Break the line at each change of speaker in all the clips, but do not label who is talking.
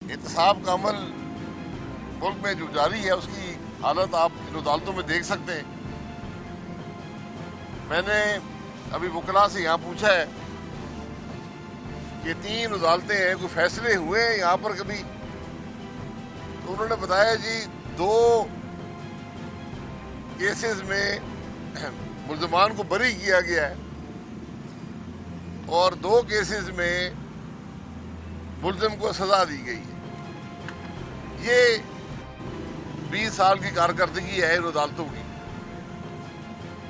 احتساب کا عمل ملک میں جو جاری ہے اس کی حالت آپ ان عدالتوں میں دیکھ سکتے ہیں۔ میں نے ابھی وکلا سے یہاں پوچھا ہے کہ 3 عدالتیں ہیں، کوئی فیصلے ہوئے ہیں یہاں پر کبھی؟ تو انہوں نے بتایا جی 2 کیسز میں ملزمان کو بری کیا گیا ہے اور 2 کیسز میں ملزم کو سزا دی گئی ہے۔ یہ 20 سال کی کارکردگی ہے ان عدالتوں کی،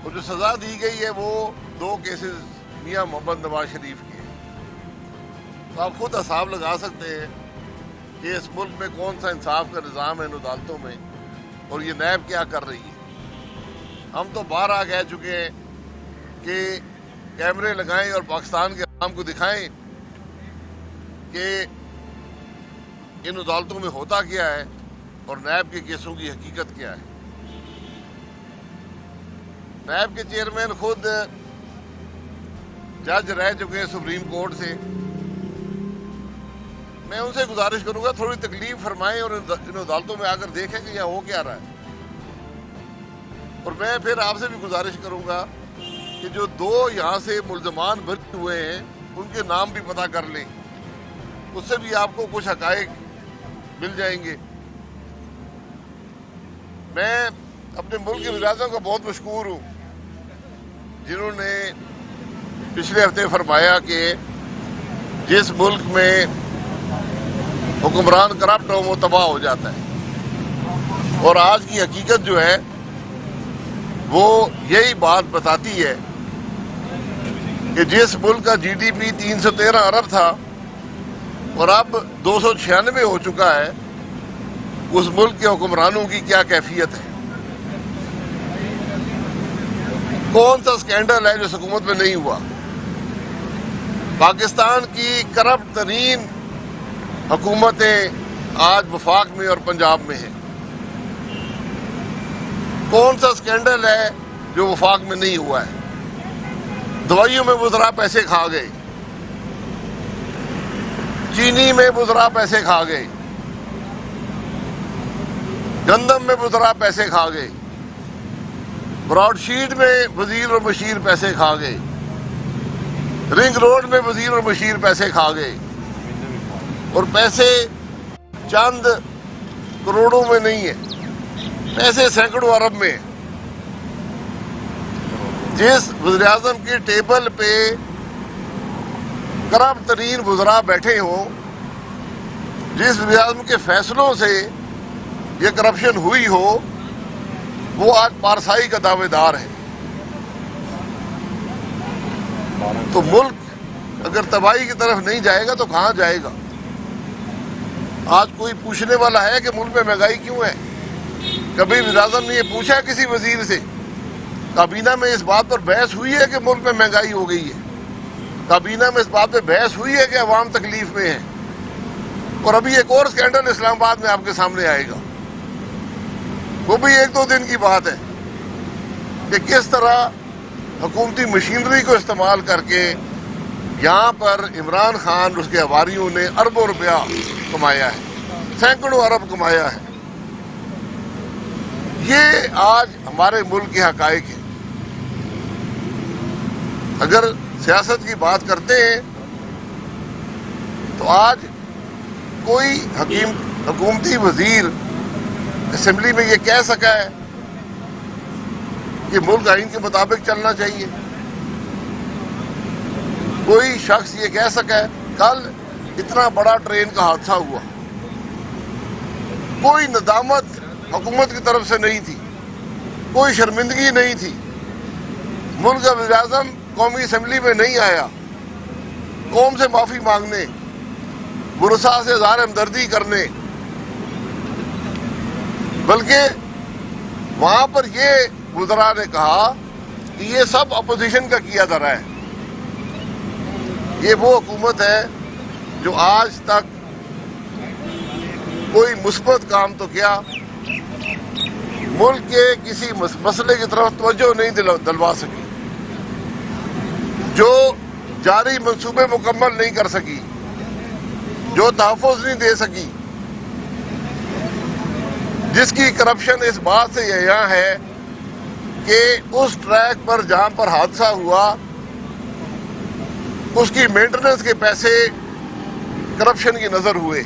اور جو سزا دی گئی ہے وہ 2 کیسز میاں محمد نواز شریف کے ہیں۔ تو آپ خود حساب لگا سکتے ہیں کہ اس ملک میں کون سا انصاف کا نظام ہے ان عدالتوں میں، اور یہ نیب کیا کر رہی ہے۔ ہم تو بارہا کہہ چکے ہیں کہ کیمرے لگائیں اور پاکستان کے عوام کو دکھائیں کہ ان عدالتوں میں ہوتا کیا ہے اور نیب کے کیسوں کی حقیقت کیا ہے۔ نیب کے چیئرمین خود جج رہ چکے ہیں سپریم کورٹ سے۔ میں ان سے گزارش کروں گا تھوڑی تکلیف فرمائیں اور ان عدالتوں میں آ کر دیکھیں کہ یہاں ہو کیا رہا ہے۔ اور میں پھر آپ سے بھی گزارش کروں گا کہ جو 2 یہاں سے ملزمان بھرے ہوئے ہیں ان کے نام بھی پتہ کر لیں، اس سے بھی آپ کو کچھ حقائق مل جائیں گے۔ میں اپنے ملک کے وزراء کا بہت مشکور ہوں جنہوں نے پچھلے ہفتے فرمایا کہ جس ملک میں حکمران کرپٹ ہو وہ تباہ ہو جاتا ہے، اور آج کی حقیقت جو ہے وہ یہی بات بتاتی ہے کہ جس ملک کا جی ڈی پی 313 ارب تھا اور اب 296 ہو چکا ہے، اس ملک کے حکمرانوں کی کیا کیفیت ہے۔ کون سا سکینڈل ہے جو اس حکومت میں نہیں ہوا؟ پاکستان کی کرپٹ ترین حکومتیں آج وفاق میں اور پنجاب میں ہیں۔ کون سا سکینڈل ہے جو وفاق میں نہیں ہوا ہے؟ دوائیوں میں وزراء پیسے کھا گئے، چینی میں وزراء پیسے کھا گئے، گندم میں وزراء پیسے کھا گئے، براڈ شیٹ میں وزیر اور مشیر پیسے کھا گئے، رنگ روڈ میں وزیر اور مشیر پیسے کھا گئے، اور پیسے چند کروڑوں میں نہیں ہے، پیسے سینکڑوں ارب میں۔ جس وزیراعظم کی ٹیبل پہ کرپٹ ترین وزراء بیٹھے ہوں، جس وزیراعظم کے فیصلوں سے یہ کرپشن ہوئی ہو، وہ آج پارسائی کا دعوے دار ہے۔ تو ملک اگر تباہی کی طرف نہیں جائے گا تو کہاں جائے گا؟ آج کوئی پوچھنے والا ہے کہ ملک میں مہنگائی کیوں ہے؟ کبھی وزیراعظم نے یہ پوچھا کسی وزیر سے؟ کابینہ میں اس بات پر بحث ہوئی ہے کہ ملک میں مہنگائی ہو گئی ہے؟ کابینہ میں اس بات پہ بحث ہوئی ہے کہ عوام تکلیف میں ہیں؟ اور ابھی ایک اور سکینڈل اسلام آباد میں آپ کے سامنے آئے گا، وہ بھی 1-2 دن کی بات ہے کہ کس طرح حکومتی مشینری کو استعمال کر کے یہاں پر عمران خان اور اس کے حواریوں نے اربوں روپیہ کمایا ہے، سینکڑوں ارب کمایا ہے۔ یہ آج ہمارے ملک کے حقائق ہیں۔ اگر سیاست کی بات کرتے ہیں تو آج کوئی حکومتی وزیر اسمبلی میں یہ کہہ سکا ہے کہ ملک آئین کے مطابق چلنا چاہیے؟ کوئی شخص یہ کہہ سکا ہے؟ کل اتنا بڑا ٹرین کا حادثہ ہوا، کوئی ندامت حکومت کی طرف سے نہیں تھی، کوئی شرمندگی نہیں تھی، ملک کا وزیر اعظم قومی اسمبلی میں نہیں آیا قوم سے معافی مانگنے، ورثاء سے اظہار ہمدردی کرنے، بلکہ وہاں پر یہ وزراء نے کہا کہ یہ سب اپوزیشن کا کیا دھرا ہے۔ یہ وہ حکومت ہے جو آج تک کوئی مثبت کام تو کیا، ملک کے کسی مسئلے کی طرف توجہ نہیں دلوا سکی، جو جاری منصوبے مکمل نہیں کر سکی، جو تحفظ نہیں دے سکی، جس کی کرپشن اس بات سے یہاں ہے کہ اس ٹریک پر جہاں پر حادثہ ہوا اس کی مینٹیننس کے پیسے کرپشن کی نظر ہوئے،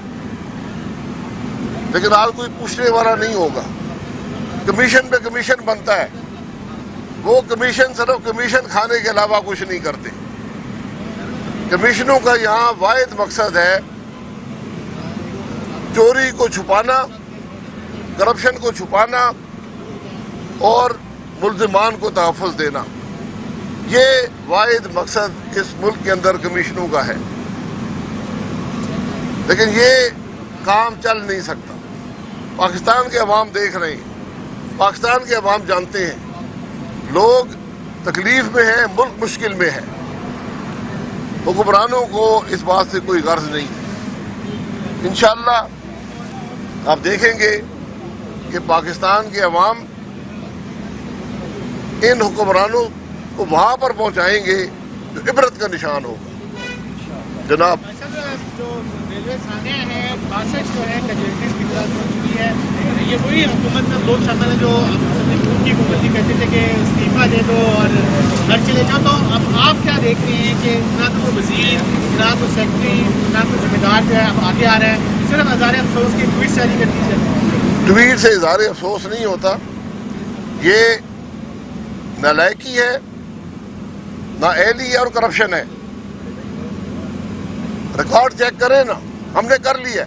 لیکن آج کوئی پوچھنے والا نہیں ہوگا۔ کمیشن پہ کمیشن بنتا ہے، وہ کمیشن صرف کمیشن کھانے کے علاوہ کچھ نہیں کرتے۔ کمیشنوں کا یہاں واحد مقصد ہے چوری کو چھپانا، کرپشن کو چھپانا اور ملزمان کو تحفظ دینا۔ یہ واحد مقصد اس ملک کے اندر کمیشنوں کا ہے، لیکن یہ کام چل نہیں سکتا۔ پاکستان کے عوام دیکھ رہے ہیں، پاکستان کے عوام جانتے ہیں، لوگ تکلیف میں ہیں، ملک مشکل میں ہے۔ حکمرانوں کو اس بات سے کوئی غرض نہیں۔ انشاءاللہ آپ دیکھیں گے کہ پاکستان کے عوام ان حکمرانوں کو وہاں پر پہنچائیں گے جو عبرت کا نشان ہوگا۔ جناب
جو ریلوے تھانے ہیں 62 جو ہے کیجویلٹیز کی طرف ہو چکی ہے، یہ وہی حکومت میں لوگ شامل ہیں جو کی حکومت کی کہتے تھے کہ استعفیٰ دے دو اور گھر چلے جاؤ۔ تو اب آپ کیا دیکھ رہے ہیں کہ نہ تو کوئی وزیر، نہ کوئی سیکرٹری، نہ کوئی ذمہ دار جو ہے اب آگے آ رہا ہے، صرف اظہار افسوس کی ٹویٹ جاری کر دی جائے؟
ٹویٹ سے اظہار افسوس نہیں ہوتا، یہ نالائکی ہے، نااہلی ہے اور کرپشن ہے۔ ریکارڈ چیک کریں نا، ہم نے کر لیا۔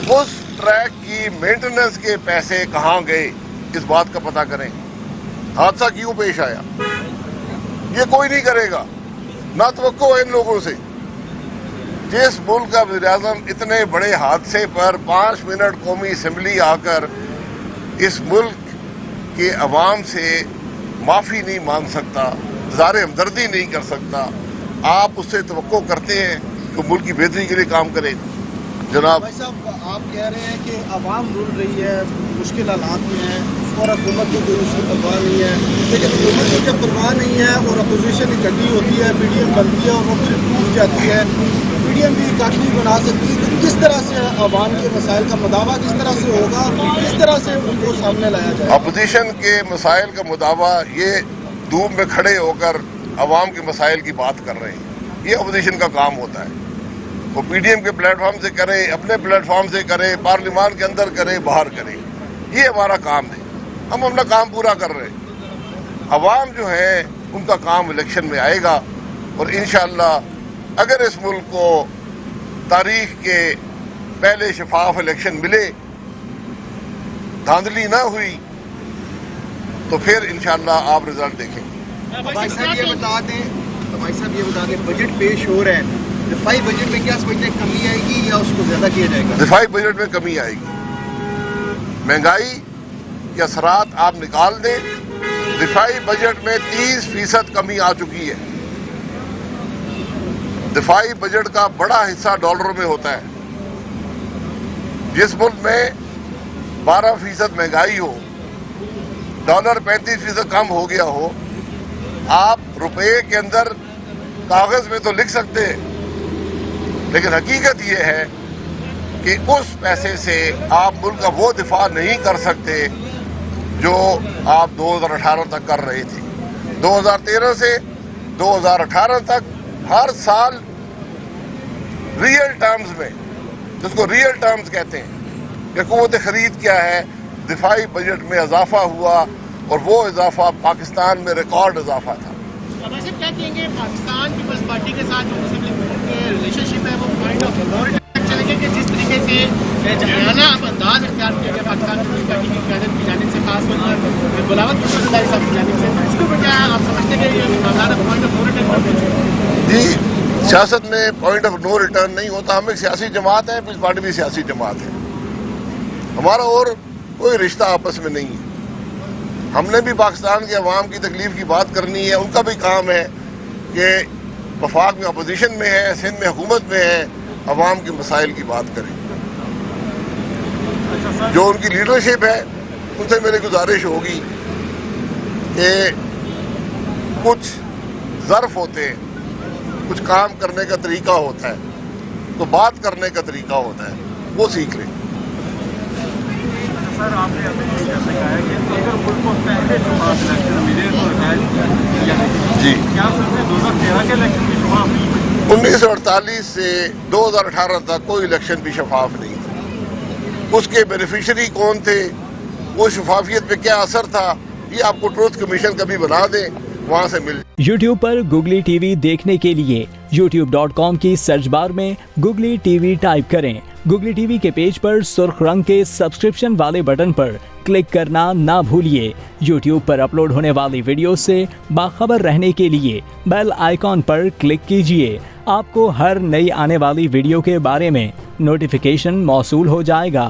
اس ٹریک کی مینٹیننس کے پیسے کہاں گئے اس بات کا پتہ کریں۔ حادثہ کیوں پیش آیا یہ کوئی نہیں کرے گا، نہ توقع ہے ان لوگوں سے۔ جس ملک کا وزیر اعظم اتنے بڑے حادثے پر 5 منٹ قومی اسمبلی آ کر اس ملک کے عوام سے معافی نہیں مانگ سکتا، اظہار ہمدردی نہیں کر سکتا، آپ اس سے توقع کرتے ہیں کہ ملک کی بہتری کے لیے کام کرے؟ جناب
بھائی صاحب، آپ کہہ رہے ہیں کہ عوام رول رہی ہے، مشکل حالات میں ہے اور حکومت کو کوئی اس کی پرواہ نہیں ہے، لیکن حکومت کو جب پرواہ نہیں ہے اور اپوزیشن اکٹھی ہوتی ہے، پی ڈی ایم بنتی ہے اور وہ پھر ٹوٹ جاتی ہے، پی ڈی ایم بھی اکٹھ نہیں بنا سکتی، تو کس طرح سے عوام کے مسائل کا مداوع کس طرح سے ہوگا، کس طرح سے ان کو سامنے لایا جائے؟
اپوزیشن کے مسائل کا مداوع یہ دھوپ میں کھڑے ہو کر عوام کے مسائل کی بات کر رہے ہیں، یہ اپوزیشن کا کام ہوتا ہے۔ وہ پی ڈی ایم کے پلیٹ فارم سے کرے، اپنے پلیٹ فارم سے کرے، پارلیمان کے اندر کرے، باہر کرے، یہ ہمارا کام ہے۔ ہم اپنا کام پورا کر رہے ہیں۔ عوام جو ہے ان کا کام الیکشن میں آئے گا، اور انشاءاللہ اگر اس ملک کو تاریخ کے پہلے شفاف الیکشن ملے، دھاندلی نہ ہوئی، تو پھر انشاءاللہ آپ رزلٹ دیکھیں گے۔
بھائی صاحب یہ بتا دیں بجٹ پیش ہو رہا ہے، دفاعی بجٹ میں کیا سمجھتے ہیں کمی آئے گی یا اس کو زیادہ کیا جائے گا؟
دفاعی بجٹ میں کمی آئے گی۔ مہنگائی کے اثرات آپ نکال دیں، دفاعی بجٹ میں 30% کمی آ چکی ہے۔ دفاعی بجٹ کا بڑا حصہ ڈالروں میں ہوتا ہے۔ جس ملک میں 12% مہنگائی ہو، ڈالر 35% کم ہو گیا ہو، آپ روپے کے اندر کاغذ میں تو لکھ سکتے ہیں، لیکن حقیقت یہ ہے کہ اس پیسے سے آپ ملک کا وہ دفاع نہیں کر سکتے جو آپ 2018 تک کر رہے تھے۔ 2013 سے 2018 تک ہر سال ریئل ٹرمز میں، جس کو ریئل ٹرمز کہتے ہیں، کہ قوت خرید کیا ہے، دفاعی بجٹ میں اضافہ ہوا، اور وہ اضافہ پاکستان میں ریکارڈ اضافہ تھا۔
کیا کہیں گے پاکستان پیپلز پارٹی کے ساتھ جو مسلم لیگ کے ریلیشن شپ ہے وہ پوائنٹ آف نو ریٹرن چلے گئے کہ جس طریقے سے جہانہ اب انداز اختیار کیا گیا پاکستان پیپلز پارٹی کی قیادت کی جانب سے، خاص طور پر بلاول بھٹو صاحب کی جانب سے، اس کو کیا آپ سمجھتے ہیں کہ یہ معاملات پوائنٹ آف نو ریٹرن؟
جی، سیاست میں پوائنٹ آف نو ریٹرن نہیں ہوتا۔ ہم ایک سیاسی جماعت ہے، پیپلز پارٹی بھی سیاسی جماعت ہے، ہمارا اور کوئی رشتہ آپس میں نہیں ہے۔ ہم نے بھی پاکستان کے عوام کی تکلیف کی بات کرنی ہے، ان کا بھی کام ہے کہ وفاق میں اپوزیشن میں ہے، سندھ میں حکومت میں ہے، عوام کے مسائل کی بات کریں۔ جو ان کی لیڈرشپ ہے ان سے میری گزارش ہوگی کہ کچھ ظرف ہوتے ہیں، کچھ کام کرنے کا طریقہ ہوتا ہے، تو بات کرنے کا طریقہ ہوتا ہے، وہ سیکھ لیں۔
سر آپ نے ابھی جیسے کہا ہے کہ اگر ملک کو پہلے شفاف الیکشن ملے تو نتائج
جی
کیا سر نے 2013 کے الیکشن بھی شفاف نہیں
1948 سے 2018 تک کوئی الیکشن بھی شفاف نہیں تھا. اس کے بینیفیشری کون تھے, وہ شفافیت پہ کیا اثر تھا, یہ آپ کو ٹروتھ کمیشن کبھی بنا دیں, وہاں سے مل.
یوٹیوب پر گوگلی ٹی وی دیکھنے کے لیے youtube.com کی سرچ بار میں گوگلی ٹی وی ٹائپ کریں. گوگلی ٹی وی کے پیج پر سرخ رنگ کے سبسکرپشن والے بٹن پر کلک کرنا نہ بھولیے. یوٹیوب پر اپلوڈ ہونے والی ویڈیو سے باخبر رہنے کے لیے بیل آئیکن پر کلک کیجیے. آپ کو ہر نئی آنے والی ویڈیو کے بارے میں نوٹیفیکیشن موصول ہو جائے گا.